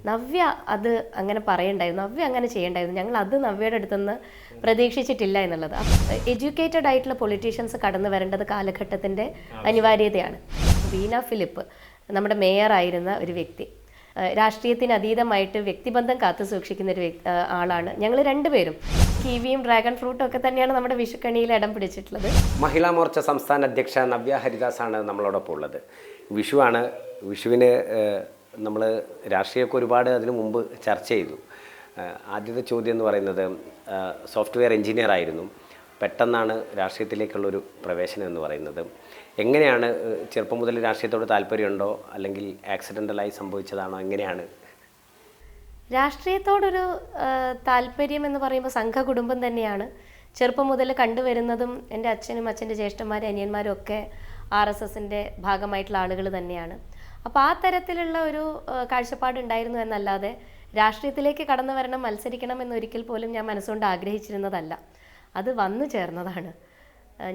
നവ്യ അത് അങ്ങനെ പറയണ്ടായിരുന്നു, നവ്യ അങ്ങനെ ചെയ്യണ്ടായിരുന്നു, ഞങ്ങൾ അത് നവ്യയുടെ അടുത്തുനിന്ന് പ്രതീക്ഷിച്ചിട്ടില്ല എന്നുള്ളത്. എഡ്യൂക്കേറ്റഡ് ആയിട്ടുള്ള പൊളിറ്റീഷ്യൻസ് കടന്നു വരേണ്ടത് കാലഘട്ടത്തിൻ്റെ അനിവാര്യതയാണ്. വീണ ഫിലിപ്പ് നമ്മുടെ മേയറായിരുന്ന ഒരു വ്യക്തി, രാഷ്ട്രീയത്തിന് അതീതമായിട്ട് വ്യക്തിബന്ധം കാത്തു സൂക്ഷിക്കുന്ന ഒരു ആളാണ്. ഞങ്ങൾ രണ്ടുപേരും കിവിയും ഡ്രാഗൺ ഫ്രൂട്ടും ഒക്കെ തന്നെയാണ് നമ്മുടെ വിഷുക്കണിയിൽ ഇടം പിടിച്ചിട്ടുള്ളത്. മഹിളാ മോർച്ച സംസ്ഥാന അധ്യക്ഷ നവ്യ ഹരിദാസാണ് നമ്മളോടൊപ്പം ഉള്ളത്. വിഷുവാണ്. വിഷുവിന് നമ്മൾ രാഷ്ട്രീയമൊക്കെ ഒരുപാട് അതിനു മുമ്പ് ചർച്ച ചെയ്തു. ആദ്യത്തെ ചോദ്യം എന്ന് പറയുന്നത്, സോഫ്റ്റ്വെയർ എഞ്ചിനീയർ ആയിരുന്നു, പെട്ടെന്നാണ് രാഷ്ട്രീയത്തിലേക്കുള്ളൊരു പ്രവേശനം എന്ന് പറയുന്നത്. എങ്ങനെയാണ്? ചെറുപ്പം മുതൽ രാഷ്ട്രീയത്തോട് താല്പര്യമുണ്ടോ, അല്ലെങ്കിൽ ആക്സിഡൻ്റലായി സംഭവിച്ചതാണോ? എങ്ങനെയാണ്? രാഷ്ട്രീയത്തോടൊരു താല്പര്യം എന്ന് പറയുമ്പോൾ സംഘകുടുംബം തന്നെയാണ്. ചെറുപ്പം മുതൽ കണ്ടുവരുന്നതും എൻ്റെ അച്ഛനും അച്ഛൻ്റെ ജ്യേഷ്ഠന്മാരും അനിയന്മാരും ഒക്കെ RSSൻ്റെ ഭാഗമായിട്ടുള്ള ആളുകൾ തന്നെയാണ്. അപ്പോൾ ആ തരത്തിലുള്ള ഒരു കാഴ്ചപ്പാടുണ്ടായിരുന്നു എന്നല്ലാതെ രാഷ്ട്രീയത്തിലേക്ക് കടന്നു വരണം, മത്സരിക്കണം എന്നൊരിക്കൽ പോലും ഞാൻ മനസ്സുകൊണ്ട് ആഗ്രഹിച്ചിരുന്നതല്ല. അത് വന്നു ചേർന്നതാണ്.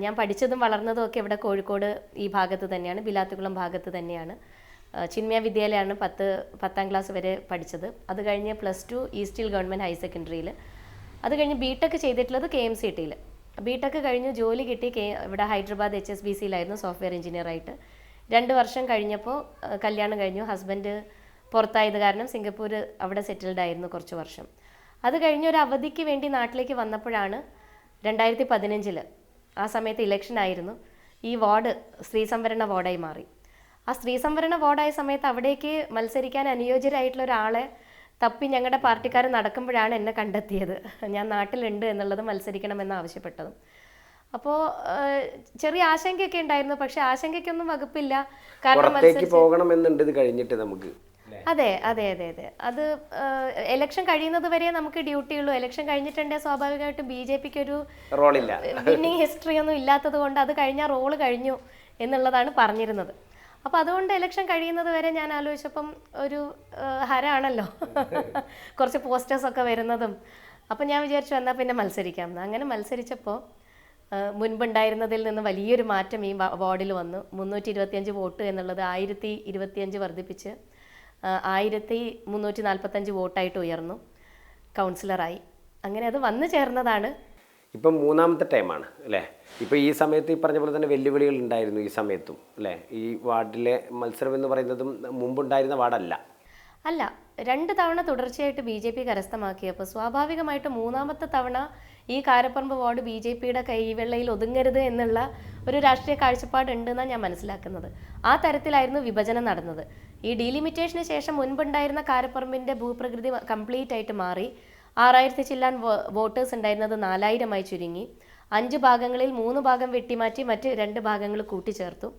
ഞാൻ പഠിച്ചതും വളർന്നതും ഒക്കെ ഇവിടെ കോഴിക്കോട് ഈ ഭാഗത്ത് തന്നെയാണ്, ബിലാത്തുകുളം ഭാഗത്ത് തന്നെയാണ്. ചിന്മയ വിദ്യാലയമാണ് 10ാം ക്ലാസ് വരെ പഠിച്ചത്. അത് കഴിഞ്ഞ് +2 ഈസ്റ്റിൽ ഗവൺമെൻറ് ഹയർ സെക്കൻഡറിയിൽ. അത് കഴിഞ്ഞ് BTech ചെയ്തിട്ടുള്ളത് KMCTയിൽ. BTech കഴിഞ്ഞ് ജോലി കിട്ടി ഇവിടെ ഹൈദരാബാദ് HSBCയിലായിരുന്നു സോഫ്റ്റ്വെയർ എഞ്ചിനീയറായിട്ട്. 2 വർഷം കഴിഞ്ഞപ്പോൾ കല്യാണം കഴിഞ്ഞു. ഹസ്ബൻഡ് പുറത്തായത് കാരണം സിംഗപ്പൂർ അവിടെ സെറ്റിൽഡ് ആയിരുന്നു കുറച്ച് വർഷം. അത് കഴിഞ്ഞ് ഒരു അവധിക്ക് വേണ്ടി നാട്ടിലേക്ക് വന്നപ്പോഴാണ് 2015 ആ സമയത്ത് ഇലക്ഷൻ ആയിരുന്നു. ഈ വാർഡ് സ്ത്രീ സംവരണ വാർഡായി മാറി. ആ സ്ത്രീ സംവരണ വാർഡായ സമയത്ത് അവിടേക്ക് മത്സരിക്കാൻ അനുയോജ്യരായിട്ടുള്ള ഒരാളെ തപ്പി ഞങ്ങളുടെ പാർട്ടിക്കാർ നടക്കുമ്പോഴാണ് എന്നെ കണ്ടെത്തിയത്. ഞാൻ നാട്ടിലുണ്ട് എന്നുള്ളത് മത്സരിക്കണമെന്ന് ആവശ്യപ്പെട്ടതും. അപ്പോൾ ചെറിയ ആശങ്കയൊക്കെ ഉണ്ടായിരുന്നു, പക്ഷെ ആശങ്കയ്ക്കൊന്നും വകുപ്പില്ല. കാരണം പോകണമെന്നുണ്ട് ഇത് കഴിഞ്ഞിട്ട് നമുക്ക്. അതെ അതെ അതെ അതെ അത് എലക്ഷൻ കഴിയുന്നത് വരെ നമുക്ക് ഡ്യൂട്ടി ഉള്ളൂ. എലക്ഷൻ കഴിഞ്ഞിട്ടുണ്ടെങ്കിൽ സ്വാഭാവികമായിട്ടും BJPക്ക് ഒരു റോളില്ല, വിന്നിങ് ഹിസ്റ്ററി ഒന്നും ഇല്ലാത്തത് കൊണ്ട് അത് കഴിഞ്ഞാൽ റോള് കഴിഞ്ഞു എന്നുള്ളതാണ് പറഞ്ഞിരുന്നത്. അപ്പോൾ അതുകൊണ്ട് എലക്ഷൻ കഴിയുന്നത് വരെ ഞാൻ ആലോചിച്ചപ്പം ഒരു ഹരാണല്ലോ കുറച്ച് പോസ്റ്റേഴ്സൊക്കെ വരുന്നതും. അപ്പം ഞാൻ വിചാരിച്ചു എന്നാൽ പിന്നെ മത്സരിക്കാം. അങ്ങനെ മത്സരിച്ചപ്പോൾ മുൻപുണ്ടായിരുന്നതിൽ നിന്ന് വലിയൊരു മാറ്റം ഈ വാർഡിൽ വന്നു. 325 വോട്ട് എന്നുള്ളത് 1025 വർദ്ധിപ്പിച്ച് 1345 വോട്ടായിട്ട് ഉയർന്നു, കൗൺസിലറായി. അങ്ങനെ അത് വന്നു ചേർന്നതാണ്. ഇപ്പം 3ാമത്തെ ടൈമാണ് അല്ലേ? ഇപ്പം ഈ സമയത്ത് ഈ പറഞ്ഞ പോലെ തന്നെ വെല്ലുവിളികൾ ഉണ്ടായിരുന്നു ഈ സമയത്തും അല്ലേ? ഈ വാർഡിലെ മത്സരം എന്ന് പറയുന്നതും മുമ്പുണ്ടായിരുന്ന വാർഡല്ല. അല്ല, 2 തവണ തുടർച്ചയായിട്ട് BJP കരസ്ഥമാക്കിയപ്പോൾ സ്വാഭാവികമായിട്ട് 3ാമത്തെ തവണ ഈ കാരപ്പറമ്പ് വാർഡ് BJPയുടെ കൈവെള്ളയിൽ ഒതുങ്ങരുത് എന്നുള്ള ഒരു രാഷ്ട്രീയ കാഴ്ചപ്പാടുണ്ടെന്നാണ് ഞാൻ മനസ്സിലാക്കുന്നത്. ആ തരത്തിലായിരുന്നു വിഭജനം നടന്നത്. ഈ ഡീലിമിറ്റേഷന് ശേഷം മുൻപുണ്ടായിരുന്ന കാരപ്പറമ്പിൻ്റെ ഭൂപ്രകൃതി കംപ്ലീറ്റ് ആയിട്ട് മാറി. 6000 ചില്ലാൻ വോട്ടേഴ്സ് ഉണ്ടായിരുന്നത് 4000 ചുരുങ്ങി. 5 ഭാഗങ്ങളിൽ 3 ഭാഗം വെട്ടിമാറ്റി മറ്റ് 2 ഭാഗങ്ങൾ കൂട്ടിച്ചേർത്തു.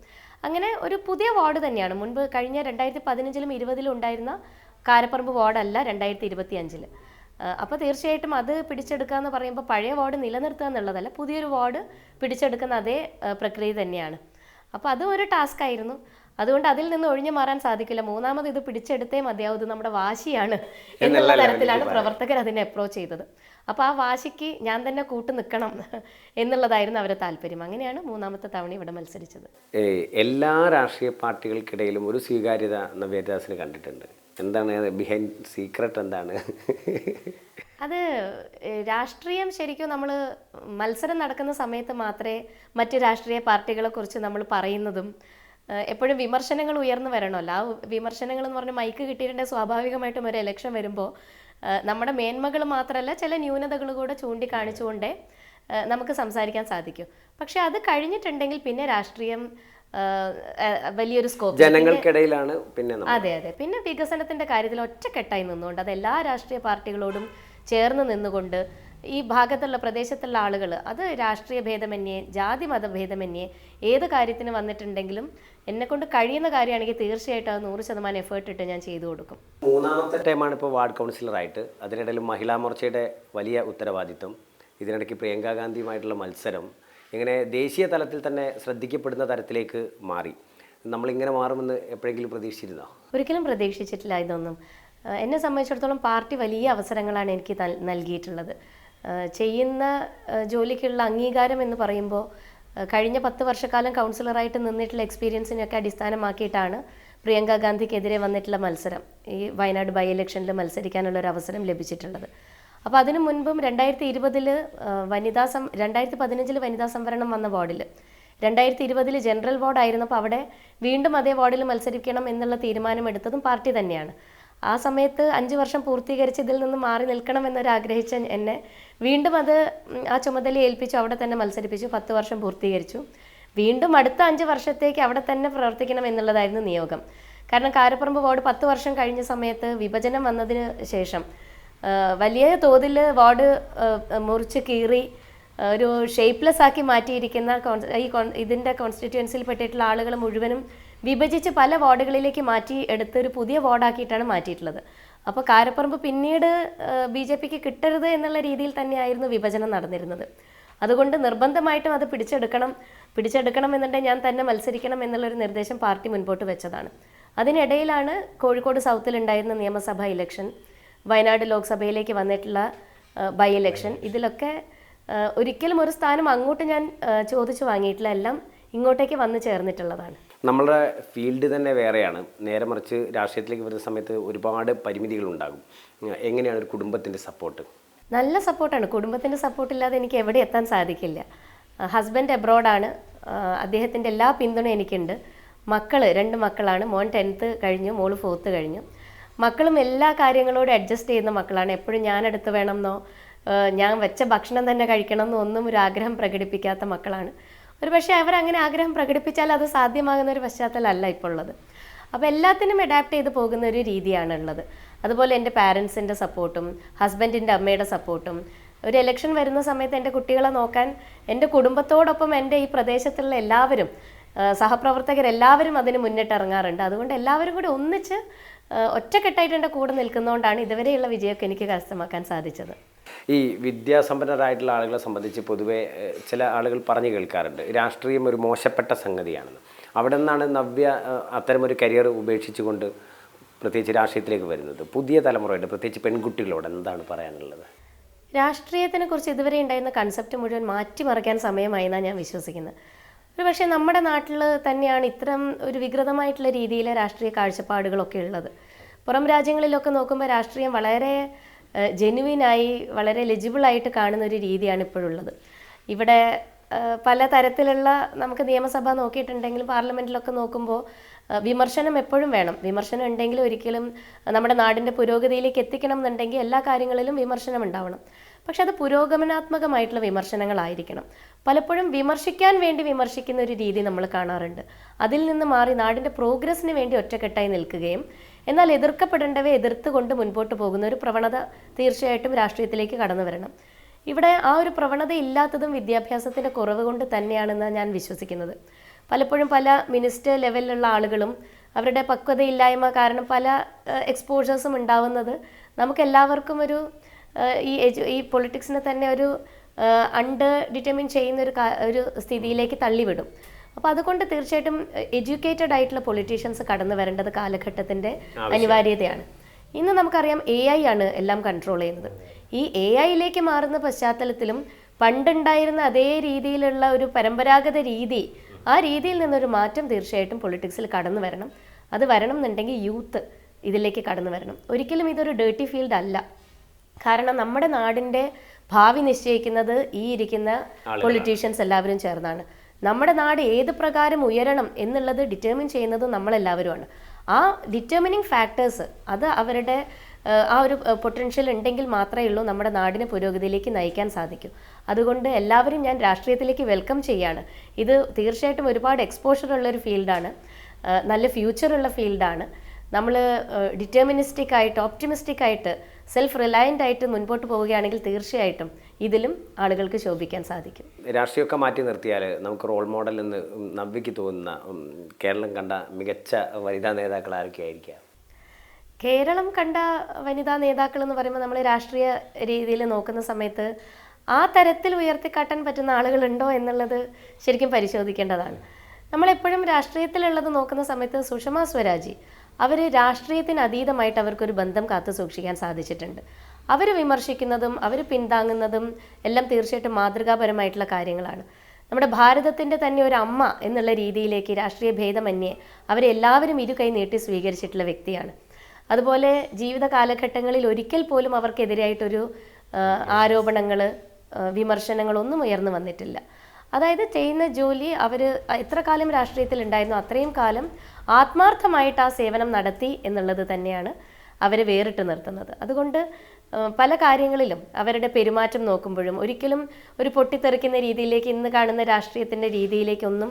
അങ്ങനെ ഒരു പുതിയ വാർഡ് തന്നെയാണ്. മുൻപ് കഴിഞ്ഞ 2015ലും 20ലും ഉണ്ടായിരുന്ന കാരപ്പറമ്പ് വാർഡല്ല 2025. അപ്പോൾ തീർച്ചയായിട്ടും അത് പിടിച്ചെടുക്കുക എന്ന് പറയുമ്പോൾ പഴയ വാർഡ് നിലനിർത്തുക എന്നുള്ളതല്ല, പുതിയൊരു വാർഡ് പിടിച്ചെടുക്കുന്ന അതേ പ്രക്രിയ തന്നെയാണ്. അപ്പോൾ അതും ഒരു ടാസ്ക് ആയിരുന്നു. അതുകൊണ്ട് അതിൽ നിന്ന് ഒഴിഞ്ഞു മാറാൻ സാധിക്കില്ല. 3ാമത് ഇത് പിടിച്ചെടുത്തേ മതിയാവും, ഇത് നമ്മുടെ വാശിയാണ് എന്നുള്ള തരത്തിലാണ് പ്രവർത്തകർ അതിനെ അപ്രോച്ച് ചെയ്തത്. അപ്പോൾ ആ വാശിക്ക് ഞാൻ തന്നെ കൂട്ടു നിൽക്കണം എന്നുള്ളതായിരുന്നു അവരുടെ താല്പര്യം. അങ്ങനെയാണ് 3ാമത്തെ തവണ ഇവിടെ മത്സരിച്ചത്. എല്ലാ രാഷ്ട്രീയ പാർട്ടികൾക്കിടയിലും ഒരു സ്വീകാര്യത നവ്യ ഹരിദാസിന് കണ്ടിട്ടുണ്ട്. എന്താണ് ബിഹൈൻഡ് സീക്രട്ട്? എന്താണ് അത്? രാഷ്ട്രീയം ശരിക്കും നമ്മൾ മത്സരം നടക്കുന്ന സമയത്ത് മാത്രമേ മറ്റ് രാഷ്ട്രീയ പാർട്ടികളെ കുറിച്ച് നമ്മൾ പറയുന്നതും എപ്പോഴും വിമർശനങ്ങൾ ഉയർന്നു വരണമല്ലോ. ആ വിമർശനങ്ങൾ എന്ന് പറഞ്ഞാൽ മൈക്ക് കിട്ടിയിട്ടുണ്ടെങ്കിൽ സ്വാഭാവികമായിട്ടും ഒരു ഇലക്ഷൻ വരുമ്പോൾ നമ്മുടെ മേന്മകൾ മാത്രമല്ല ചില ന്യൂനതകൾ കൂടെ ചൂണ്ടിക്കാണിച്ചുകൊണ്ടേ നമുക്ക് സംസാരിക്കാൻ സാധിക്കും. പക്ഷെ അത് കഴിഞ്ഞിട്ടുണ്ടെങ്കിൽ പിന്നെ രാഷ്ട്രീയം വലിയൊരു സ്കോപ്പ് ജനങ്ങൾക്കിടയിലാണ്. പിന്നെ അതെ അതെ പിന്നെ വികസനത്തിന്റെ കാര്യത്തിൽ ഒറ്റക്കെട്ടായി നിന്നുകൊണ്ട് അത് എല്ലാ രാഷ്ട്രീയ പാർട്ടികളോടും ചേർന്ന് നിന്നുകൊണ്ട് ഈ ഭാഗത്തുള്ള പ്രദേശത്തുള്ള ആളുകൾ അത് രാഷ്ട്രീയ ഭേദമന്യേ ജാതി മതഭേദമന്യേ ഏത് കാര്യത്തിന് വന്നിട്ടുണ്ടെങ്കിലും എന്നെക്കൊണ്ട് കഴിയുന്ന കാര്യമാണെങ്കിൽ തീർച്ചയായിട്ടും അത് 100% എഫേർട്ട് ഇട്ട് ഞാൻ ചെയ്തു കൊടുക്കും. 3ാമത്തെ ടൈമാണ് ഇപ്പോൾ വാർഡ് കൗൺസിലറായിട്ട്. അതിനിടയിൽ മഹിളാ മോർച്ചയുടെ വലിയ ഉത്തരവാദിത്വം, ഇതിനിടയ്ക്ക് പ്രിയങ്കാ ഗാന്ധിയുമായിട്ടുള്ള മത്സരം, ഇങ്ങനെ ദേശീയ തലത്തിൽ തന്നെ ശ്രദ്ധിക്കപ്പെടുന്ന തരത്തിലേക്ക് മാറി. നമ്മളിങ്ങനെ മാറുമെന്ന് എപ്പോഴെങ്കിലും പ്രതീക്ഷിച്ചിരുന്നോ? ഒരിക്കലും പ്രതീക്ഷിച്ചിട്ടില്ല ഇതൊന്നും. എന്നെ സംബന്ധിച്ചിടത്തോളം പാർട്ടി വലിയ അവസരങ്ങളാണ് എനിക്ക് നൽകിയിട്ടുള്ളത്. ചെയ്യുന്ന ജോലിക്കുള്ള അംഗീകാരം എന്ന് പറയുമ്പോൾ കഴിഞ്ഞ 10 വർഷക്കാലം കൗൺസിലറായിട്ട് നിന്നിട്ടുള്ള എക്സ്പീരിയൻസിനെയൊക്കെ അടിസ്ഥാനമാക്കിയിട്ടാണ് പ്രിയങ്ക ഗാന്ധിക്കെതിരെ വന്നിട്ടുള്ള മത്സരം, ഈ വയനാട് ബൈ ഇലക്ഷനിൽ മത്സരിക്കാനുള്ള ഒരു അവസരം ലഭിച്ചിട്ടുള്ളത്. അപ്പോൾ അതിനു മുൻപും 2020 2015 വനിതാ സംവരണം വന്ന വാർഡിൽ 2020 ജനറൽ വാർഡ് ആയിരുന്നപ്പോൾ അവിടെ വീണ്ടും അതേ വാർഡിൽ മത്സരിക്കണം എന്നുള്ള തീരുമാനമെടുത്തതും പാർട്ടി തന്നെയാണ്. ആ സമയത്ത് 5 വർഷം പൂർത്തീകരിച്ച് ഇതിൽ നിന്ന് മാറി നിൽക്കണം എന്നൊരാഗ്രഹിച്ച എന്നെ വീണ്ടും ആ ചുമതല ഏൽപ്പിച്ചു, അവിടെ തന്നെ മത്സരിപ്പിച്ചു. 10 വർഷം പൂർത്തീകരിച്ചു. വീണ്ടും അടുത്ത 5 വർഷത്തേക്ക് അവിടെ തന്നെ പ്രവർത്തിക്കണം എന്നുള്ളതായിരുന്നു നിയോഗം. കാരണം കാരപ്പറമ്പ് വാർഡ് 10 വർഷം കഴിഞ്ഞ സമയത്ത് വിഭജനം വന്നതിന് ശേഷം വലിയ തോതിൽ വാർഡ് മുറിച്ച് കീറി ഒരു ഷേപ്പ്ലെസ് ആക്കി മാറ്റിയിരിക്കുന്ന ഇതിൻ്റെ കോൺസ്റ്റിറ്റ്യുവൻസിയിൽ പെട്ടിട്ടുള്ള ആളുകൾ മുഴുവനും വിഭജിച്ച് പല വാർഡുകളിലേക്ക് മാറ്റി എടുത്ത് ഒരു പുതിയ വാർഡാക്കിയിട്ടാണ് മാറ്റിയിട്ടുള്ളത്. അപ്പോൾ കാരപ്പറമ്പ് പിന്നീട് BJPക്ക് കിട്ടരുത് എന്നുള്ള രീതിയിൽ തന്നെയായിരുന്നു വിഭജനം നടന്നിരുന്നത്. അതുകൊണ്ട് നിർബന്ധമായിട്ടും അത് പിടിച്ചെടുക്കണം എന്നുണ്ടെങ്കിൽ ഞാൻ തന്നെ മത്സരിക്കണം എന്നുള്ളൊരു നിർദ്ദേശം പാർട്ടി മുൻപോട്ട് വെച്ചതാണ്. അതിനിടയിലാണ് കോഴിക്കോട് സൗത്തിൽ ഉണ്ടായിരുന്ന നിയമസഭാ ഇലക്ഷൻ, വയനാട് ലോക്സഭയിലേക്ക് വന്നിട്ടുള്ള ബൈ ഇലക്ഷൻ. ഇതിലൊക്കെ ഒരിക്കലും ഒരു സ്ഥാനം അങ്ങോട്ട് ഞാൻ ചോദിച്ചു വാങ്ങിയിട്ടില്ല, എല്ലാം ഇങ്ങോട്ടേക്ക് വന്നു ചേർന്നിട്ടുള്ളതാണ്. നമ്മളുടെ ഫീൽഡ് തന്നെ വേറെയാണ്. നേരെ മറിച്ച് രാഷ്ട്രീയത്തിലേക്ക് വരുന്ന സമയത്ത് ഒരുപാട് പരിമിതികളുണ്ടാകും. എങ്ങനെയാണ് ഒരു കുടുംബത്തിൻ്റെ സപ്പോർട്ട്? നല്ല സപ്പോർട്ടാണ്. കുടുംബത്തിൻ്റെ സപ്പോർട്ടില്ലാതെ എനിക്ക് എവിടെ എത്താൻ സാധിക്കില്ല. ഹസ്ബൻഡ് എബ്രോഡാണ്, അദ്ദേഹത്തിൻ്റെ എല്ലാ പിന്തുണയും എനിക്കുണ്ട്. 2 മക്കളാണ്. മോൻ 10th കഴിഞ്ഞു, മോള് 4th കഴിഞ്ഞു. മക്കളും എല്ലാ കാര്യങ്ങളോടും അഡ്ജസ്റ്റ് ചെയ്യുന്ന മക്കളാണ്. എപ്പോഴും ഞാൻ അടുത്ത് വേണമെന്നോ ഞാൻ വെച്ച ഭക്ഷണം തന്നെ കഴിക്കണം എന്നോ ഒന്നും ഒരു ആഗ്രഹം പ്രകടിപ്പിക്കാത്ത മക്കളാണ്. ഒരു പക്ഷേ അവരങ്ങനെ ആഗ്രഹം പ്രകടിപ്പിച്ചാൽ അത് സാധ്യമാകുന്ന ഒരു പശ്ചാത്തലമല്ല ഇപ്പോൾ ഉള്ളത്. അപ്പോൾ എല്ലാത്തിനും അഡാപ്റ്റ് ചെയ്ത് പോകുന്ന ഒരു രീതിയാണ് ഉള്ളത്. അതുപോലെ എൻ്റെ പാരൻസിൻ്റെ സപ്പോർട്ടും ഹസ്ബൻഡിൻ്റെ അമ്മയുടെ സപ്പോർട്ടും. ഒരു ഇലക്ഷൻ വരുന്ന സമയത്ത് എൻ്റെ കുട്ടികളെ നോക്കാൻ എൻ്റെ കുടുംബത്തോടൊപ്പം എൻ്റെ ഈ പ്രദേശത്തുള്ള എല്ലാവരും, സഹപ്രവർത്തകരെല്ലാവരും അതിന് മുന്നിട്ടിറങ്ങാറുണ്ട്. അതുകൊണ്ട് എല്ലാവരും കൂടി ഒന്നിച്ച് ഒറ്റക്കെട്ടായിട്ട് എൻ്റെ കൂടെ നിൽക്കുന്നതുകൊണ്ടാണ് ഇതുവരെയുള്ള വിജയമൊക്കെ എനിക്ക് കരസ്ഥമാക്കാൻ സാധിച്ചത്. ഈ വിദ്യാസമ്പന്നരായിട്ടുള്ള ആളുകളെ സംബന്ധിച്ച് പൊതുവേ ചില ആളുകൾ പറഞ്ഞു കേൾക്കാറുണ്ട് രാഷ്ട്രീയം ഒരു മോശപ്പെട്ട സംഗതിയാണെന്ന്. അവിടെ നിന്നാണ് നവ്യ അത്തരമൊരു കരിയർ ഉപേക്ഷിച്ചുകൊണ്ട് പ്രത്യേകിച്ച് രാഷ്ട്രീയത്തിലേക്ക് വരുന്നത്. പുതിയ തലമുറയുടെ പ്രത്യേകിച്ച് പെൺകുട്ടികളോട് എന്താണ് പറയാനുള്ളത്? രാഷ്ട്രീയത്തിനെ കുറിച്ച് ഇതുവരെ ഉണ്ടായിരുന്ന കൺസെപ്റ്റ് മുഴുവൻ മാറ്റിമറിക്കാൻ സമയമായി എന്നാണ് ഞാൻ വിശ്വസിക്കുന്നത്. ഒരു പക്ഷേ നമ്മുടെ നാട്ടിൽ തന്നെയാണ് ഇത്തരം ഒരു വികൃതമായിട്ടുള്ള രീതിയിലെ രാഷ്ട്രീയ കാഴ്ചപ്പാടുകളൊക്കെ ഉള്ളത്. പുറം രാജ്യങ്ങളിലൊക്കെ നോക്കുമ്പോൾ രാഷ്ട്രീയം വളരെ ജെനുവിനായി വളരെ ലെജിബിളായിട്ട് കാണുന്ന ഒരു രീതിയാണ് ഇപ്പോഴുള്ളത്. ഇവിടെ പല തരത്തിലുള്ള നമുക്ക് നിയമസഭ നോക്കിയിട്ടുണ്ടെങ്കിലും പാർലമെൻറ്റിലൊക്കെ നോക്കുമ്പോൾ വിമർശനം എപ്പോഴും വേണം. വിമർശനം ഉണ്ടെങ്കിൽ ഒരിക്കലും നമ്മുടെ നാടിൻ്റെ പുരോഗതിയിലേക്ക് എത്തിക്കണം എന്നുണ്ടെങ്കിൽ എല്ലാ കാര്യങ്ങളിലും വിമർശനം ഉണ്ടാവണം. പക്ഷെ അത് പുരോഗമനാത്മകമായിട്ടുള്ള വിമർശനങ്ങളായിരിക്കണം. പലപ്പോഴും വിമർശിക്കാൻ വേണ്ടി വിമർശിക്കുന്ന ഒരു രീതി നമ്മൾ കാണാറുണ്ട്. അതിൽ നിന്ന് മാറി നാടിൻ്റെ പ്രോഗ്രസ്സിന് വേണ്ടി ഒറ്റക്കെട്ടായി നിൽക്കുകയും എന്നാൽ എതിർക്കപ്പെടേണ്ടവയെ എതിർത്തുകൊണ്ട് മുൻപോട്ട് പോകുന്ന ഒരു പ്രവണത തീർച്ചയായിട്ടും രാഷ്ട്രീയത്തിലേക്ക് കടന്നു വരണം. ഇവിടെ ആ ഒരു പ്രവണത ഇല്ലാത്തതും വിദ്യാഭ്യാസത്തിൻ്റെ കുറവ് കൊണ്ട് തന്നെയാണെന്നാണ് ഞാൻ വിശ്വസിക്കുന്നത്. പലപ്പോഴും പല മിനിസ്റ്റർ ലെവലിലുള്ള ആളുകളും അവരുടെ പക്വതയില്ലായ്മ കാരണം പല എക്സ്പോഷേഴ്സും ഉണ്ടാവുന്നത് നമുക്കെല്ലാവർക്കും ഈ പൊളിറ്റിക്സിനെ തന്നെ ഒരു ഡിറ്റർമിൻ ചെയ്യുന്ന ഒരു സ്ഥിതിയിലേക്ക് തള്ളിവിടും. അപ്പോൾ അതുകൊണ്ട് തീർച്ചയായിട്ടും എഡ്യൂക്കേറ്റഡ് ആയിട്ടുള്ള പൊളിറ്റീഷ്യൻസ് കടന്നു വരേണ്ടത് കാലഘട്ടത്തിൻ്റെ അനിവാര്യതയാണ്. ഇന്ന് നമുക്കറിയാം AI ആണ് എല്ലാം കൺട്രോൾ ചെയ്യുന്നത്. ഈ AI മാറുന്ന പശ്ചാത്തലത്തിലും പണ്ടുണ്ടായിരുന്ന അതേ രീതിയിലുള്ള ഒരു പരമ്പരാഗത രീതി, ആ രീതിയിൽ നിന്നൊരു മാറ്റം തീർച്ചയായിട്ടും പൊളിറ്റിക്സിൽ കടന്നു വരണം. അത് വരണം എന്നുണ്ടെങ്കിൽ യൂത്ത് ഇതിലേക്ക് കടന്നു വരണം. ഒരിക്കലും ഇതൊരു ഡേർട്ടി ഫീൽഡ് അല്ല. കാരണം നമ്മുടെ നാടിൻ്റെ ഭാവി നിശ്ചയിക്കുന്നത് ഈ ഇരിക്കുന്ന പൊളിറ്റീഷ്യൻസ് എല്ലാവരും ചേർന്നാണ്. നമ്മുടെ നാട് ഏത് പ്രകാരം ഉയരണം എന്നുള്ളത് ഡിറ്റർമിൻ ചെയ്യുന്നത് നമ്മളെല്ലാവരുമാണ്. ആ ഡിറ്റർമിനിങ് ഫാക്ടേഴ്സ് അത് അവരുടെ ആ ഒരു പൊട്ടൻഷ്യൽ ഉണ്ടെങ്കിൽ മാത്രമേ ഉള്ളൂ നമ്മുടെ നാടിനെ പുരോഗതിയിലേക്ക് നയിക്കാൻ സാധിക്കൂ. അതുകൊണ്ട് എല്ലാവരും ഞാൻ രാഷ്ട്രീയത്തിലേക്ക് വെൽക്കം ചെയ്യാണ്. ഇത് തീർച്ചയായിട്ടും ഒരുപാട് എക്സ്പോഷർ ഉള്ളൊരു ഫീൽഡാണ്, നല്ല ഫ്യൂച്ചറുള്ള ഫീൽഡാണ്. നമ്മൾ ഡിറ്റർമിനിസ്റ്റിക് ആയിട്ട് ഓപ്റ്റിമിസ്റ്റിക് ആയിട്ട് സെൽഫ് റിലയൻ്റ് ആയിട്ട് മുൻപോട്ട് പോവുകയാണെങ്കിൽ തീർച്ചയായിട്ടും ഇതിലും ആളുകൾക്ക് ശോഭിക്കാൻ സാധിക്കും. രാഷ്ട്രീയമൊക്കെ മാറ്റി നിർത്തിയാൽ നമുക്ക് റോൾ മോഡൽ എന്ന് നവ്യയ്ക്ക് തോന്നുന്ന കേരളം കണ്ട മികച്ച വനിതാ നേതാക്കൾ ആരൊക്കെയായിരിക്കാം? കേരളം കണ്ട വനിതാ നേതാക്കൾ എന്ന് പറയുമ്പോൾ നമ്മൾ രാഷ്ട്രീയ രീതിയിൽ നോക്കുന്ന സമയത്ത് ആ തരത്തിൽ ഉയർത്തിക്കാട്ടാൻ പറ്റുന്ന ആളുകളുണ്ടോ എന്നുള്ളത് ശരിക്കും പരിശോധിക്കേണ്ടതാണ്. നമ്മളെപ്പോഴും രാഷ്ട്രീയത്തിലുള്ളത് നോക്കുന്ന സമയത്ത് സുഷമ സ്വരാജ് അവർ രാഷ്ട്രീയത്തിന് അതീതമായിട്ട് അവർക്കൊരു ബന്ധം കാത്തു സൂക്ഷിക്കാൻ സാധിച്ചിട്ടുണ്ട്. അവർ വിമർശിക്കുന്നതും അവർ പിന്താങ്ങുന്നതും എല്ലാം തീർച്ചയായിട്ടും മാതൃകാപരമായിട്ടുള്ള കാര്യങ്ങളാണ്. നമ്മുടെ ഭാരതത്തിൻ്റെ തന്നെ ഒരു അമ്മ എന്നുള്ള രീതിയിലേക്ക് രാഷ്ട്രീയ ഭേദമന്യേ അവരെ എല്ലാവരും ഇരു കൈ നീട്ടി സ്വീകരിച്ചിട്ടുള്ള വ്യക്തിയാണ്. അതുപോലെ ജീവിത കാലഘട്ടങ്ങളിൽ ഒരിക്കൽ പോലും അവർക്കെതിരായിട്ടൊരു ആരോപണങ്ങൾ, വിമർശനങ്ങളൊന്നും ഉയർന്നു വന്നിട്ടില്ല. അതായത് ചെയ്യുന്ന ജോലി അവർ എത്ര കാലം രാഷ്ട്രീയത്തിൽ ഉണ്ടായിരുന്നു അത്രയും കാലം ആത്മാർത്ഥമായിട്ട് ആ സേവനം നടത്തി എന്നുള്ളത് തന്നെയാണ് അവരെ വേറിട്ട് നിർത്തുന്നത്. അതുകൊണ്ട് പല കാര്യങ്ങളിലും അവരുടെ പെരുമാറ്റം നോക്കുമ്പോഴും ഒരിക്കലും ഒരു പൊട്ടിത്തെറിക്കുന്ന രീതിയിലേക്ക്, ഇന്ന് കാണുന്ന രാഷ്ട്രീയത്തിൻ്റെ രീതിയിലേക്കൊന്നും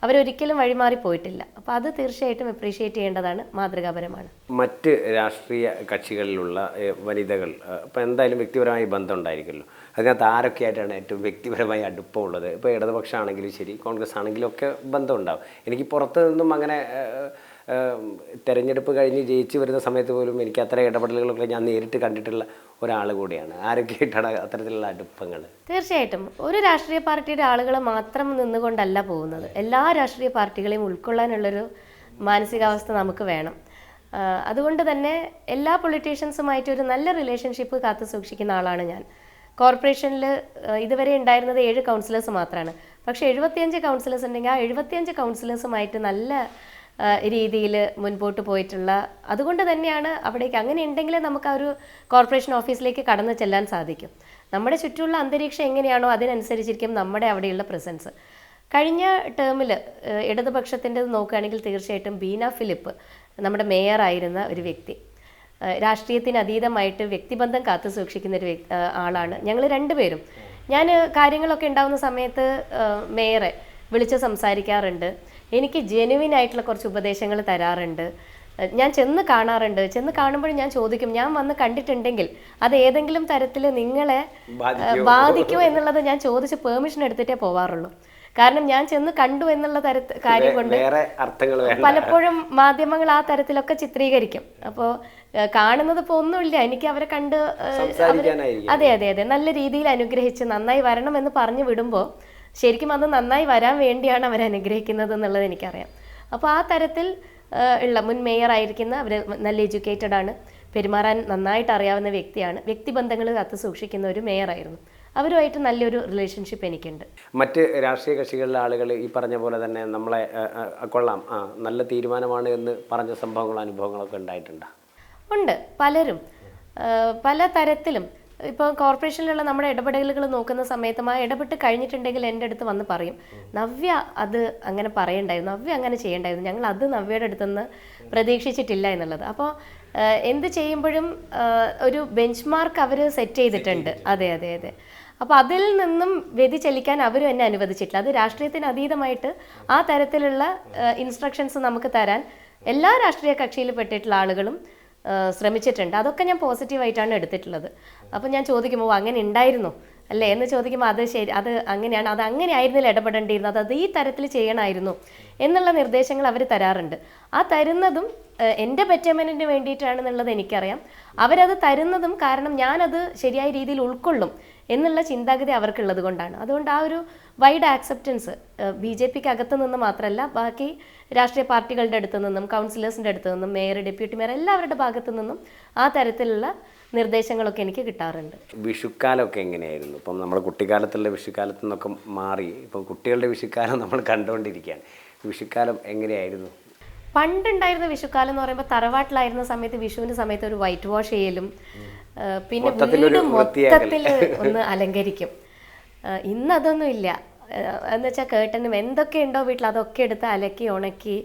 അവരൊരിക്കലും വഴിമാറി പോയിട്ടില്ല. അപ്പോൾ അത് തീർച്ചയായിട്ടും അപ്രീഷിയേറ്റ് ചെയ്യേണ്ടതാണ്, മാതൃകാപരമാണ്. മറ്റ് രാഷ്ട്രീയ കക്ഷികളിലുള്ള വനിതകൾ ഇപ്പം എന്തായാലും വ്യക്തിപരമായി ബന്ധം ഉണ്ടായിരിക്കുമല്ലോ. അതിനകത്ത് ആരൊക്കെയായിട്ടാണ് ഏറ്റവും വ്യക്തിപരമായി അടുപ്പമുള്ളത്? ഇപ്പോൾ ഇടതുപക്ഷമാണെങ്കിലും ശരി, കോൺഗ്രസ് ആണെങ്കിലും ഒക്കെ ബന്ധമുണ്ടാവും. എനിക്ക് പുറത്തു നിന്നും അങ്ങനെ തെരഞ്ഞെടുപ്പ് കഴിഞ്ഞ് ജയിച്ച് വരുന്ന സമയത്ത് പോലും എനിക്ക് അത്ര ഇടപെടലുകളൊക്കെ ഞാൻ നേരിട്ട് കണ്ടിട്ടുള്ള ഒരാൾ കൂടിയാണ്. ആരൊക്കെയായിട്ടാണ് അത്തരത്തിലുള്ള അടുപ്പങ്ങൾ? തീർച്ചയായിട്ടും ഒരു രാഷ്ട്രീയ പാർട്ടിയുടെ ആളുകളെ മാത്രം നിന്നുകൊണ്ടല്ല പോകുന്നത്. എല്ലാ രാഷ്ട്രീയ പാർട്ടികളെയും ഉൾക്കൊള്ളാനുള്ളൊരു മാനസികാവസ്ഥ നമുക്ക് വേണം. അതുകൊണ്ട് തന്നെ എല്ലാ പൊളിറ്റീഷ്യൻസുമായിട്ട് ഒരു നല്ല റിലേഷൻഷിപ്പ് കാത്തു സൂക്ഷിക്കുന്ന ആളാണ് ഞാൻ. കോർപ്പറേഷനിൽ ഇതുവരെ ഉണ്ടായിരുന്നത് 7 കൗൺസിലേഴ്സ് മാത്രമാണ്. പക്ഷേ 75 കൗൺസിലേഴ്സ് ഉണ്ടെങ്കിൽ ആ 75 കൗൺസിലേഴ്സുമായിട്ട് നല്ല രീതിയിൽ മുൻപോട്ട് പോയിട്ടുള്ള, അതുകൊണ്ട് തന്നെയാണ് അവിടേക്ക് അങ്ങനെ ഉണ്ടെങ്കിലേ നമുക്ക് ആ ഒരു കോർപ്പറേഷൻ ഓഫീസിലേക്ക് കടന്നു ചെല്ലാൻ സാധിക്കും. നമ്മുടെ ചുറ്റുമുള്ള അന്തരീക്ഷം എങ്ങനെയാണോ അതിനനുസരിച്ചിരിക്കും നമ്മുടെ അവിടെയുള്ള പ്രസൻസ്. കഴിഞ്ഞ ടേമിൽ ഇടതുപക്ഷത്തിൻ്റെ നോക്കുകയാണെങ്കിൽ തീർച്ചയായിട്ടും ബീന ഫിലിപ്പ് നമ്മുടെ മേയറായിരുന്ന ഒരു വ്യക്തി, രാഷ്ട്രീയത്തിന് അതീതമായിട്ട് വ്യക്തിബന്ധം കാത്തു സൂക്ഷിക്കുന്ന ഒരു ആളാണ്. ഞങ്ങൾ രണ്ടുപേരും, ഞാൻ കാര്യങ്ങളൊക്കെ ഉണ്ടാകുന്ന സമയത്ത് മേയറെ വിളിച്ച് സംസാരിക്കാറുണ്ട്. എനിക്ക് ജെനുവിൻ ആയിട്ടുള്ള കുറച്ച് ഉപദേശങ്ങൾ തരാറുണ്ട്. ഞാൻ ചെന്ന് കാണാറുണ്ട്. ചെന്ന് കാണുമ്പോൾ ഞാൻ ചോദിക്കും, ഞാൻ വന്ന് കണ്ടിട്ടുണ്ടെങ്കിൽ അത് ഏതെങ്കിലും തരത്തിൽ നിങ്ങളെ ബാധിക്കുമോ എന്നുള്ളത് ഞാൻ ചോദിച്ച് പെർമിഷൻ എടുത്തിട്ടേ പോവാറുള്ളൂ. കാരണം ഞാൻ ചെന്ന് കണ്ടു എന്നുള്ള കാര്യം കൊണ്ട് പലപ്പോഴും മാധ്യമങ്ങൾ ആ തരത്തിലൊക്കെ ചിത്രീകരിക്കും. അപ്പോൾ കാണുന്നത് ഇപ്പോൾ ഒന്നുമില്ല, എനിക്ക് അവരെ കണ്ട് അതെ അതെ അതെ നല്ല രീതിയിൽ അനുഗ്രഹിച്ച് നന്നായി വരണം എന്ന് പറഞ്ഞു വിടുമ്പോൾ ശരിക്കും അത് നന്നായി വരാൻ വേണ്ടിയാണ് അവർ അനുഗ്രഹിക്കുന്നത് എന്നുള്ളത് എനിക്കറിയാം. അപ്പോൾ ആ തരത്തിൽ ഉള്ള മുൻ മേയർ ആയിരിക്കുന്ന അവർ നല്ല എഡ്യൂക്കേറ്റഡ് ആണ്, പെരുമാറാൻ നന്നായിട്ട് അറിയാവുന്ന വ്യക്തിയാണ്, വ്യക്തിബന്ധങ്ങൾ കാത്തു സൂക്ഷിക്കുന്ന ഒരു മേയറായിരുന്നു. അവരുമായിട്ട് നല്ലൊരു റിലേഷൻഷിപ്പ് എനിക്കുണ്ട്. മറ്റ് രാഷ്ട്രീയ കക്ഷികളിലെ ആളുകൾ ഈ പറഞ്ഞ പോലെ തന്നെ നമ്മളെ കൊള്ളാം, നല്ല തീരുമാനമാണ് എന്ന് പറഞ്ഞ സംഭവങ്ങളും അനുഭവങ്ങളൊക്കെ ഉണ്ടായിട്ടുണ്ടോ? ഉണ്ട്, പലരും പല തരത്തിലും. ഇപ്പോൾ കോർപ്പറേഷനിലുള്ള നമ്മുടെ ഇടപെടലുകൾ നോക്കുന്ന സമയത്തും ആ ഇടപെട്ട് കഴിഞ്ഞിട്ടുണ്ടെങ്കിൽ എൻ്റെ അടുത്ത് വന്ന് പറയും, നവ്യ അത് അങ്ങനെ പറയണ്ടായിരുന്നു, നവ്യ അങ്ങനെ ചെയ്യണ്ടായിരുന്നു, ഞങ്ങൾ അത് നവ്യയുടെ അടുത്തുനിന്ന് പ്രതീക്ഷിച്ചിട്ടില്ല എന്നുള്ളത്. അപ്പോൾ എന്ത് ചെയ്യുമ്പോഴും ഒരു ബെഞ്ച് മാർക്ക് അവർ സെറ്റ് ചെയ്തിട്ടുണ്ട്. അതെ അതെ അതെ. അപ്പോൾ അതിൽ നിന്നും വ്യതിചലിക്കാൻ അവരും എന്നെ അനുവദിച്ചിട്ടില്ല. അത് രാഷ്ട്രീയത്തിന് അതീതമായിട്ട് ആ തരത്തിലുള്ള ഇൻസ്ട്രക്ഷൻസ് നമുക്ക് തരാൻ എല്ലാ രാഷ്ട്രീയ കക്ഷിയിൽ പെട്ടിട്ടുള്ള ആളുകളും ശ്രമിച്ചിട്ടുണ്ട്. അതൊക്കെ ഞാൻ പോസിറ്റീവായിട്ടാണ് എടുത്തിട്ടുള്ളത്. അപ്പോൾ ഞാൻ ചോദിക്കുമ്പോൾ അങ്ങനെ ഉണ്ടായിരുന്നു അല്ലേ എന്ന് ചോദിക്കുമ്പോൾ അത് ശരി, അത് അങ്ങനെയാണ്, അത് അങ്ങനെ ആയിരുന്നില്ല ഇടപെടേണ്ടിയിരുന്നത്, അത് ഈ തരത്തിൽ ചെയ്യണമായിരുന്നു എന്നുള്ള നിർദ്ദേശങ്ങൾ അവർ തരാറുണ്ട്. ആ തരുന്നതും എൻ്റെ ബെറ്റർമെൻറ്റിന് വേണ്ടിയിട്ടാണെന്നുള്ളത് എനിക്കറിയാം. അവരത് തരുന്നതും കാരണം ഞാനത് ശരിയായ രീതിയിൽ ഉൾക്കൊള്ളും എന്നുള്ള ചിന്താഗതി അവർക്കുള്ളത് കൊണ്ടാണ്. അതുകൊണ്ട് ആ ഒരു വൈഡ് ആക്സെപ്റ്റൻസ് BJPക്ക് അകത്ത് നിന്ന് മാത്രമല്ല ബാക്കി രാഷ്ട്രീയ പാർട്ടികളുടെ അടുത്ത് നിന്നും കൗൺസിലേഴ്സിൻ്റെ അടുത്ത് നിന്നും മേയർ, ഡെപ്യൂട്ടി മേയർ എല്ലാവരുടെ ഭാഗത്തു നിന്നും ആ തരത്തിലുള്ള നിർദ്ദേശങ്ങളൊക്കെ എനിക്ക് കിട്ടാറുണ്ട്. വിഷുക്കാലമൊക്കെ എങ്ങനെയായിരുന്നു? ഇപ്പം നമ്മുടെ കുട്ടിക്കാലത്തുള്ള വിഷുക്കാലത്തു നിന്നൊക്കെ മാറി ഇപ്പം കുട്ടികളുടെ വിഷുക്കാലം നമ്മൾ കണ്ടുകൊണ്ടിരിക്കുകയാണ്. വിഷുക്കാലം എങ്ങനെയായിരുന്നു? പണ്ടുണ്ടായിരുന്ന വിഷുക്കാലം എന്ന് പറയുമ്പോൾ തറവാട്ടിലായിരുന്ന സമയത്ത് വിഷുവിൻ്റെ സമയത്ത് ഒരു വൈറ്റ് വാഷ് ചെയ്യലും പിന്നെ വീട് മൊത്തത്തിൽ ഒന്ന് അലങ്കരിക്കും. ഇന്ന് അതൊന്നും ഇല്ല. എന്ന് വെച്ചാൽ കേട്ടനും എന്തൊക്കെ ഉണ്ടോ വീട്ടിൽ അതൊക്കെ എടുത്ത് അലക്കി ഉണക്കി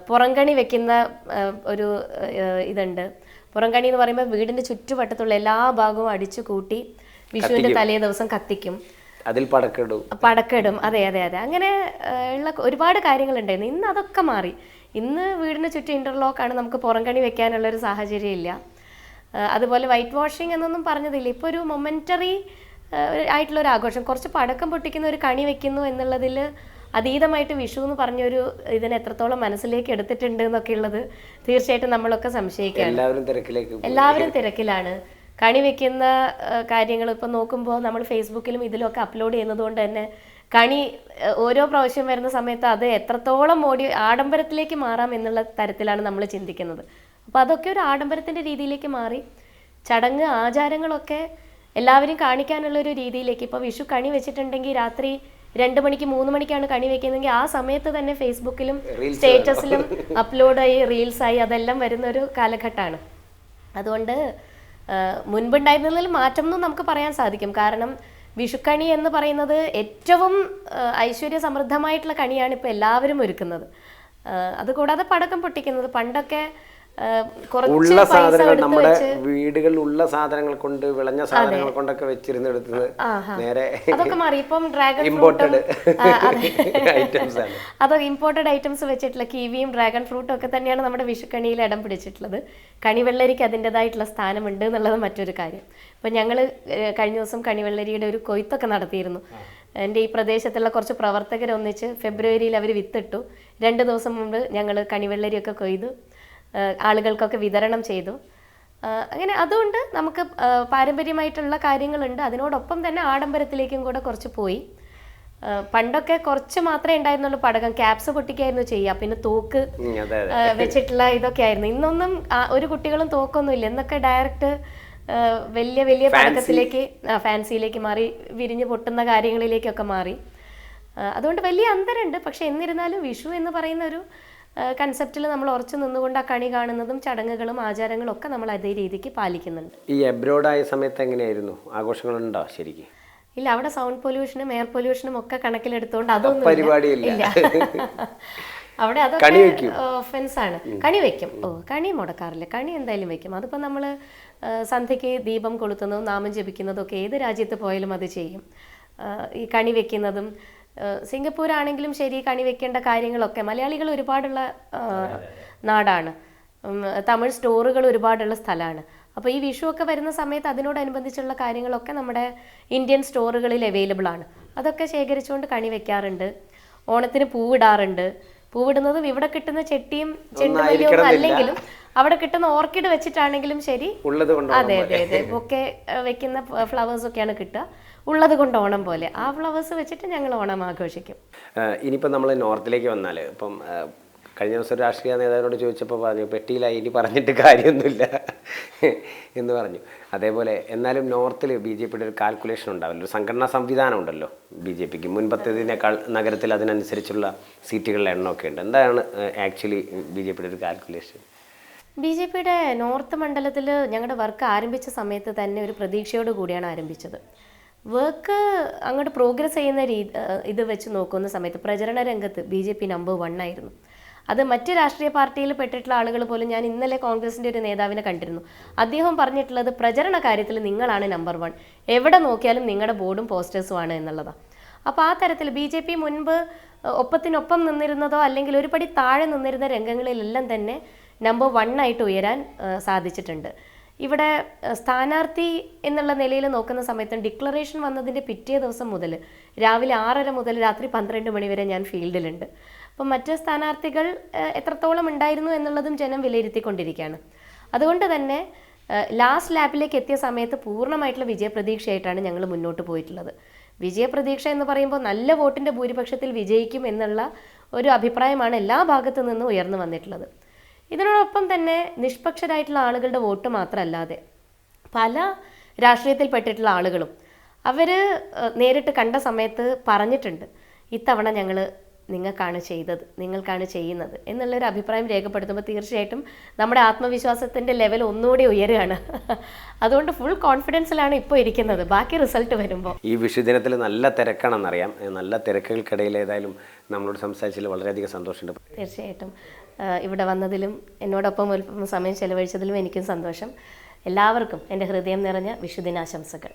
പുറംകണി വെക്കുന്ന ഒരു ഇതുണ്ട്. പുറംകണി എന്ന് പറയുമ്പോൾ വീടിൻ്റെ ചുറ്റുവട്ടത്തുള്ള എല്ലാ ഭാഗവും അടിച്ചു കൂട്ടി വിഷുവിൻ്റെ തലേ ദിവസം കത്തിക്കും, അതിൽ പടക്കിടും. അതെ അതെ അതെ. അങ്ങനെ ഉള്ള ഒരുപാട് കാര്യങ്ങളുണ്ടായിരുന്നു. ഇന്ന് അതൊക്കെ മാറി. ഇന്ന് വീടിന് ചുറ്റും ഇൻ്റർലോക്കാണ്, നമുക്ക് പുറംകണി വെക്കാനുള്ളൊരു സാഹചര്യം ഇല്ല. അതുപോലെ വൈറ്റ് വാഷിംഗ് എന്നൊന്നും പറഞ്ഞതില്ല. ഇപ്പോൾ ഒരു മൊമെൻ്ററി ആയിട്ടുള്ളൊരു ആഘോഷം, കുറച്ച് പടക്കം പൊട്ടിക്കുന്ന ഒരു കണി വെക്കുന്നു എന്നുള്ളതിൽ അതീതമായിട്ട് വിഷു എന്ന് പറഞ്ഞൊരു ഇതിനെ എത്രത്തോളം മനസ്സിലേക്ക് എടുത്തിട്ടുണ്ട് എന്നൊക്കെ ഉള്ളത് തീർച്ചയായിട്ടും നമ്മളൊക്കെ സംശയിക്കുകയാണ്. എല്ലാവരും തിരക്കിലാണ്. കണി വെക്കുന്ന കാര്യങ്ങൾ ഇപ്പം നോക്കുമ്പോൾ നമ്മൾ ഫേസ്ബുക്കിലും ഇതിലൊക്കെ അപ്ലോഡ് ചെയ്യുന്നത് കൊണ്ട് തന്നെ കണി ഓരോ പ്രാവശ്യം വരുന്ന സമയത്ത് അത് എത്രത്തോളം ആഡംബരത്തിലേക്ക് മാറാം എന്നുള്ള തരത്തിലാണ് നമ്മൾ ചിന്തിക്കുന്നത്. അപ്പോൾ അതൊക്കെ ഒരു ആഡംബരത്തിൻ്റെ രീതിയിലേക്ക് മാറി. ചടങ്ങ് ആചാരങ്ങളൊക്കെ എല്ലാവരും കാണിക്കാനുള്ളൊരു രീതിയിലേക്ക്. ഇപ്പോൾ വിഷു കണി വെച്ചിട്ടുണ്ടെങ്കിൽ രാത്രി 2 മണിക്ക് 3 മണിക്കാണ് കണി വെക്കുന്നതെങ്കിൽ ആ സമയത്ത് തന്നെ ഫേസ്ബുക്കിലും സ്റ്റേറ്റസിലും അപ്ലോഡായി റീൽസായി അതെല്ലാം വരുന്നൊരു കാലഘട്ടമാണ്. അതുകൊണ്ട് മുൻപുണ്ടായിരുന്നതിൽ മാറ്റം എന്നും നമുക്ക് പറയാൻ സാധിക്കും. കാരണം വിഷുക്കണി എന്ന് പറയുന്നത് ഏറ്റവും ഐശ്വര്യ സമൃദ്ധമായിട്ടുള്ള കണിയാണ് ഇപ്പോൾ എല്ലാവരും ഒരുക്കുന്നത്. അതുകൂടാതെ പടക്കം പൊട്ടിക്കുന്നത് പണ്ടൊക്കെ ഉള്ള സാധനങ്ങൾ നമ്മുടെ വീടുകളിലുള്ള സാധനങ്ങൾ കൊണ്ട് വിളഞ്ഞ സാധനങ്ങൾ കൊണ്ടൊക്കെ വെച്ചിരുന്നെടുത്തത് നേരെ അതൊക്കെ മാറി. ഇപ്പം ഡ്രാഗൺ ഇമ്പോർട്ടഡ് ഐറ്റംസ് ആണ്. അതൊക്കെ ഇമ്പോർട്ടഡ് ഐറ്റംസ് വെച്ചിട്ടുള്ള കിവിയും ഡ്രാഗൺ ഫ്രൂട്ടും ഒക്കെ തന്നെയാണ് നമ്മുടെ വിഷുക്കണിയിൽ ഇടം പിടിച്ചിട്ടുള്ളത്. കണിവെള്ളരിക്ക് അതിൻ്റെതായിട്ടുള്ള സ്ഥാനമുണ്ട് എന്നുള്ളത് മറ്റൊരു കാര്യം. ഇപ്പം ഞങ്ങൾ കഴിഞ്ഞ ദിവസം കണിവെള്ളരിയുടെ ഒരു കൊയ്ത്തൊക്കെ നടത്തിയിരുന്നു. എൻ്റെ ഈ പ്രദേശത്തുള്ള കുറച്ച് പ്രവർത്തകരൊന്നിച്ച് ഫെബ്രുവരിയിൽ അവർ വിത്തിട്ടു. 2 ദിവസം മുമ്പ് ഞങ്ങൾ കണിവെള്ളരിയൊക്കെ കൊയ്തു ആളുകൾക്കൊക്കെ വിതരണം ചെയ്തു. അങ്ങനെ അതുകൊണ്ട് നമുക്ക് പാരമ്പര്യമായിട്ടുള്ള കാര്യങ്ങളുണ്ട്. അതിനോടൊപ്പം തന്നെ ആഡംബരത്തിലേക്കും കൂടെ കുറച്ച് പോയി. പണ്ടൊക്കെ കുറച്ച് മാത്രമേ ഉണ്ടായിരുന്നുള്ളൂ പടക്കം, ക്യാപ്സ് പൊട്ടിക്കായിരുന്നു ചെയ്യുക, പിന്നെ തോക്ക് വെച്ചിട്ടുള്ള ഇതൊക്കെ ആയിരുന്നു. ഇന്നൊന്നും ഒരു കുട്ടികളും തോക്കൊന്നും ഇല്ല. എന്നൊക്കെ ഡയറക്റ്റ് വലിയ വലിയ പടക്കത്തിലേക്ക് ഫാൻസിയിലേക്ക് മാറി, വിരിഞ്ഞ് പൊട്ടുന്ന കാര്യങ്ങളിലേക്കൊക്കെ മാറി. അതുകൊണ്ട് വലിയ അന്തരമുണ്ട്. പക്ഷെ എന്നിരുന്നാലും വിഷു എന്ന് പറയുന്ന ഒരു കൺസെപ്റ്റിൽ നമ്മൾ ഉറച്ചു നിന്നുകൊണ്ട് ആ കണി കാണുന്നതും ചടങ്ങുകളും ആചാരങ്ങളും ഒക്കെ നമ്മൾ അതേ രീതിക്ക് പാലിക്കുന്നുണ്ട്. ഈ എബ്രോഡായ സമയത്ത് എങ്ങനെയായിരുന്നു? ആഘോഷങ്ങളുണ്ടോ ശരിക്കും? ഇല്ല, അവിടെ സൗണ്ട് പൊല്യൂഷനും എയർ പൊല്യൂഷനും ഒക്കെ കണക്കിലെടുത്തോണ്ട് അതൊന്നും പരിപാടിയില്ല. അവിടെ അതൊക്കെ ഒഫൻസ് ആണ്. കണി വെക്കും, കണി മുടക്കാറില്ല, കണി എന്തായാലും വെക്കും. അതിപ്പോൾ നമ്മൾ സന്ധ്യയ്ക്ക് ദീപം കൊളുത്തുന്നതും നാമം ജപിക്കുന്നതും ഒക്കെ ഏത് രാജ്യത്ത് പോയാലും അത് ചെയ്യും. ഈ കണി വെക്കുന്നതും സിംഗപ്പൂർ ആണെങ്കിലും ശരി, കണി വെക്കേണ്ട കാര്യങ്ങളൊക്കെ മലയാളികൾ ഒരുപാടുള്ള നാടാണ്. തമിഴ് സ്റ്റോറുകൾ ഒരുപാടുള്ള സ്ഥലമാണ്. അപ്പോൾ ഈ വിഷു ഒക്കെ വരുന്ന സമയത്ത് അതിനോടനുബന്ധിച്ചുള്ള കാര്യങ്ങളൊക്കെ നമ്മുടെ ഇന്ത്യൻ സ്റ്റോറുകളിൽ അവൈലബിൾ ആണ്. അതൊക്കെ ശേഖരിച്ചുകൊണ്ട് കണി വെക്കാറുണ്ട്. ഓണത്തിന് പൂവിടാറുണ്ട്. പൂവിടുന്നതും ഇവിടെ കിട്ടുന്ന ചെട്ടിയും ചെണ്ടുമല്ലിയൊന്നും അല്ലെങ്കിലും അവിടെ കിട്ടുന്ന ഓർക്കിഡ് വെച്ചിട്ടാണെങ്കിലും ശരി, അതെ അതെ അതെ, ഒക്കെ വെക്കുന്ന ഫ്ലവേഴ്സൊക്കെയാണ് കിട്ടുക. ഉള്ളത് കൊണ്ട് ഓണം പോലെ ആ ഫ്ലവേഴ്സ് വെച്ചിട്ട് ഞങ്ങൾ ഓണം ആഘോഷിക്കും. ഇനിയിപ്പോൾ നമ്മൾ നോർത്തിലേക്ക് വന്നാൽ, ഇപ്പം കഴിഞ്ഞ ദിവസം ഒരു രാഷ്ട്രീയ നേതാവിനോട് ചോദിച്ചപ്പോൾ പറഞ്ഞു പെട്ടിയിലായി, ഇനി പറഞ്ഞിട്ട് കാര്യമൊന്നുമില്ല എന്ന് പറഞ്ഞു. അതേപോലെ എന്നാലും നോർത്തിൽ ബി ജെ പിയുടെ ഒരു കാൽക്കുലേഷൻ ഉണ്ടാവില്ല, ഒരു സംഘടനാ സംവിധാനം ഉണ്ടല്ലോ ബി ജെ പിക്ക്. മുൻപത്തേതിനേക്കാൾ നഗരത്തിൽ അതിനനുസരിച്ചുള്ള സീറ്റുകളുടെ എണ്ണമൊക്കെ ഉണ്ട്. എന്താണ് ആക്ച്വലി ബി ജെ പിയുടെ ഒരു കാൽക്കുലേഷൻ? ബി ജെ പിയുടെ നോർത്ത് മണ്ഡലത്തിൽ ഞങ്ങളുടെ വർക്ക് ആരംഭിച്ച സമയത്ത് തന്നെ ഒരു പ്രതീക്ഷയോട് കൂടിയാണ് ആരംഭിച്ചത്. വർക്ക് അങ്ങോട്ട് പ്രോഗ്രസ് ചെയ്യുന്ന ഇത് വെച്ച് നോക്കുന്ന സമയത്ത് പ്രചരണ രംഗത്ത് ബി ജെ പി നമ്പർ 1 ആയിരുന്നു. അത് മറ്റ് രാഷ്ട്രീയ പാർട്ടിയിൽ പെട്ടിട്ടുള്ള ആളുകൾ പോലും, ഞാൻ ഇന്നലെ കോൺഗ്രസിൻ്റെ ഒരു നേതാവിനെ കണ്ടിരുന്നു, അദ്ദേഹം പറഞ്ഞിട്ടുള്ളത് പ്രചരണ കാര്യത്തിൽ നിങ്ങളാണ് നമ്പർ 1, എവിടെ നോക്കിയാലും നിങ്ങളുടെ ബോർഡും പോസ്റ്റേഴ്സും ആണ് എന്നുള്ളതാണ്. അപ്പോൾ ആ തരത്തിൽ ബി ജെ പി മുൻപ് ഒപ്പത്തിനൊപ്പം നിന്നിരുന്നതോ അല്ലെങ്കിൽ ഒരു പടി താഴെ നിന്നിരുന്ന രംഗങ്ങളിലെല്ലാം തന്നെ നമ്പർ 1 ആയിട്ട് ഉയരാൻ സാധിച്ചിട്ടുണ്ട്. ഇവിടെ സ്ഥാനാർത്ഥി എന്നുള്ള നിലയിൽ നോക്കുന്ന സമയത്ത് ഡിക്ലറേഷൻ വന്നതിൻ്റെ പിറ്റേ ദിവസം മുതൽ രാവിലെ 6:30 മുതൽ രാത്രി 12 മണി വരെ ഞാൻ ഫീൽഡിലുണ്ട്. അപ്പം മറ്റ് സ്ഥാനാർത്ഥികൾ എത്രത്തോളം ഉണ്ടായിരുന്നു എന്നുള്ളതും ജനം വിലയിരുത്തിക്കൊണ്ടിരിക്കുകയാണ്. അതുകൊണ്ട് തന്നെ ലാസ്റ്റ് ലാപ്പിലേക്ക് എത്തിയ സമയത്ത് പൂർണ്ണമായിട്ടുള്ള വിജയപ്രതീക്ഷയായിട്ടാണ് ഞങ്ങൾ മുന്നോട്ട് പോയിട്ടുള്ളത്. വിജയപ്രതീക്ഷ എന്ന് പറയുമ്പോൾ നല്ല വോട്ടിൻ്റെ ഭൂരിപക്ഷത്തിൽ വിജയിക്കും എന്നുള്ള ഒരു അഭിപ്രായമാണ് എല്ലാ ഭാഗത്തു നിന്നും ഉയർന്നു വന്നിട്ടുള്ളത്. ഇതിനോടൊപ്പം തന്നെ നിഷ്പക്ഷരായിട്ടുള്ള ആളുകളുടെ വോട്ട് മാത്രമല്ലാതെ പല രാഷ്ട്രീയത്തിൽപ്പെട്ടിട്ടുള്ള ആളുകളും അവർ നേരിട്ട് കണ്ട സമയത്ത് പറഞ്ഞിട്ടുണ്ട്, ഇത്തവണ ഞങ്ങൾ നിങ്ങൾക്കാണ് ചെയ്തത്, നിങ്ങൾക്കാണ് ചെയ്യുന്നത് എന്നുള്ളൊരു അഭിപ്രായം രേഖപ്പെടുത്തുമ്പോൾ തീർച്ചയായിട്ടും നമ്മുടെ ആത്മവിശ്വാസത്തിൻ്റെ ലെവൽ ഒന്നുകൂടി ഉയരുകയാണ്. അതുകൊണ്ട് ഫുൾ കോൺഫിഡൻസിലാണ് ഇപ്പോൾ ഇരിക്കുന്നത്, ബാക്കി റിസൾട്ട് വരുമ്പോൾ. ഈ വിഷുദിനത്തിൽ നല്ല തിരക്കാണെന്നറിയാം. നല്ല തിരക്കുകൾക്കിടയിൽ ഏതായാലും നമ്മളോട് സംസാരിച്ചതിൽ വളരെയധികം സന്തോഷമുണ്ട്. തീർച്ചയായിട്ടും ഇവിടെ വന്നതിലും എന്നോടൊപ്പം ഒരു സമയം ചെലവഴിച്ചതിലും എനിക്കും സന്തോഷം. എല്ലാവർക്കും എൻ്റെ ഹൃദയം നിറഞ്ഞ വിഷുദിനാശംസകൾ.